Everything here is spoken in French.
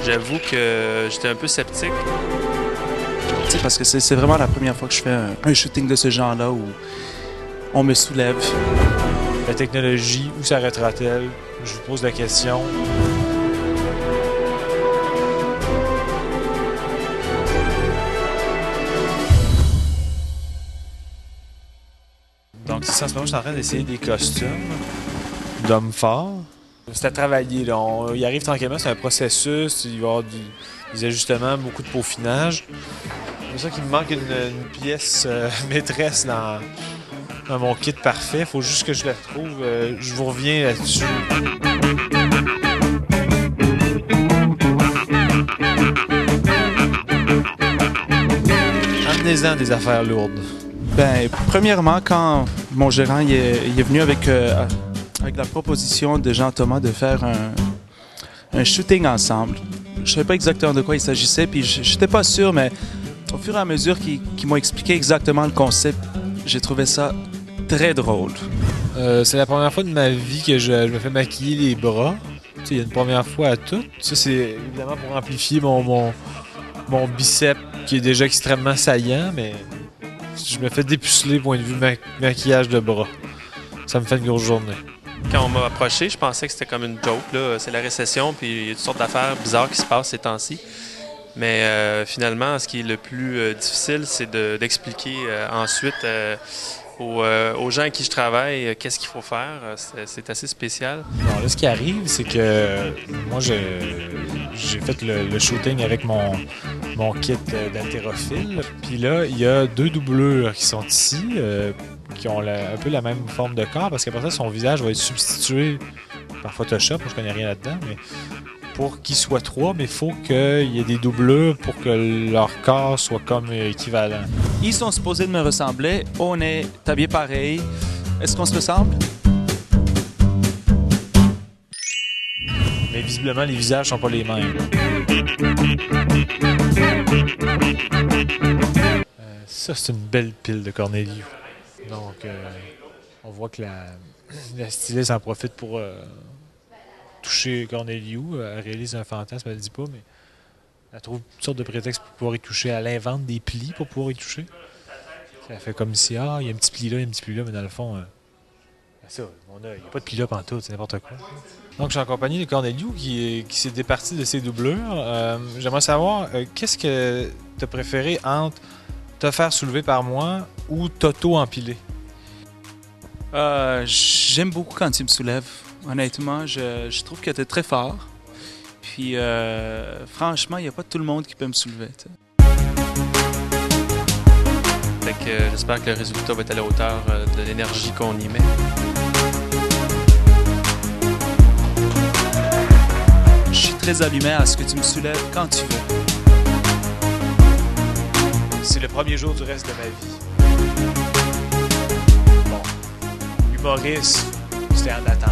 J'avoue que j'étais un peu sceptique. Tu sais, parce que c'est vraiment la première fois que je fais un shooting de ce genre-là où on me soulève. La technologie, où s'arrêtera-t-elle? Je vous pose la question. Donc, c'est ça, en ce moment, je suis en train d'essayer des costumes d'hommes forts. C'est à travailler, là. Il arrive tranquillement, c'est un processus, il va y avoir des ajustements, beaucoup de peaufinage. C'est pour ça qu'il me manque une pièce maîtresse dans mon kit parfait. Il faut juste que je la trouve. Je vous reviens là-dessus. Amenez-en des affaires lourdes. Ben, premièrement, quand mon gérant il est venu avec la proposition de Jean-Thomas de faire un shooting ensemble, je savais pas exactement de quoi il s'agissait, puis j'étais pas sûr, mais au fur et à mesure qu'ils m'ont expliqué exactement le concept, j'ai trouvé ça très drôle. C'est la première fois de ma vie que je me fais maquiller les bras. Tu sais, il y a une première fois à tout. Ça, c'est évidemment pour amplifier mon bicep qui est déjà extrêmement saillant, mais je me fais dépuceler point de vue maquillage de bras. Ça me fait une grosse journée. Quand on m'a approché, je pensais que c'était comme une joke, là. C'est la récession, puis il y a toutes sortes d'affaires bizarres qui se passent ces temps-ci. Mais finalement, ce qui est le plus difficile, c'est d'expliquer ensuite aux gens avec qui je travaille qu'est-ce qu'il faut faire. C'est assez spécial. Bon, là, ce qui arrive, c'est que moi, j'ai fait le shooting avec mon kit d'haltérophile. Puis là, il y a 2 doublures qui sont ici, qui ont un peu la même forme de corps, parce qu'après ça, son visage va être substitué par Photoshop. Moi, je connais rien là-dedans, mais pour qu'ils soient 3, mais il faut qu'il y ait des doublures pour que leur corps soit comme équivalent. Ils sont supposés de me ressembler, on est habillés pareil. Est-ce qu'on se ressemble? Mais visiblement, les visages sont pas les mêmes. Ça, c'est une belle pile de Corneliu. Donc, on voit que la styliste en profite pour toucher Corneliu. Elle réalise un fantasme, elle ne le dit pas, mais elle trouve toutes sortes de prétextes pour pouvoir y toucher. Elle invente des plis pour pouvoir y toucher. Elle fait comme si, il y a un petit pli là, il y a un petit pli là, mais dans le fond, ça, mon œil, il n'y a pas de pli là pantoute, c'est n'importe quoi. Donc, je suis en compagnie de Corneliu qui s'est départi de ses doublures. J'aimerais savoir, qu'est-ce que tu as préféré entre te faire soulever par moi ou t'auto-empiler? J'aime beaucoup quand tu me soulèves. Honnêtement, je trouve que tu es très fort. Puis, franchement, il n'y a pas tout le monde qui peut me soulever. T'sais. Fait que j'espère que le résultat va être à la hauteur de l'énergie qu'on y met. Je suis très allumé à ce que tu me soulèves quand tu veux. C'est le premier jour du reste de ma vie. Bon, humoriste, c'était en attente.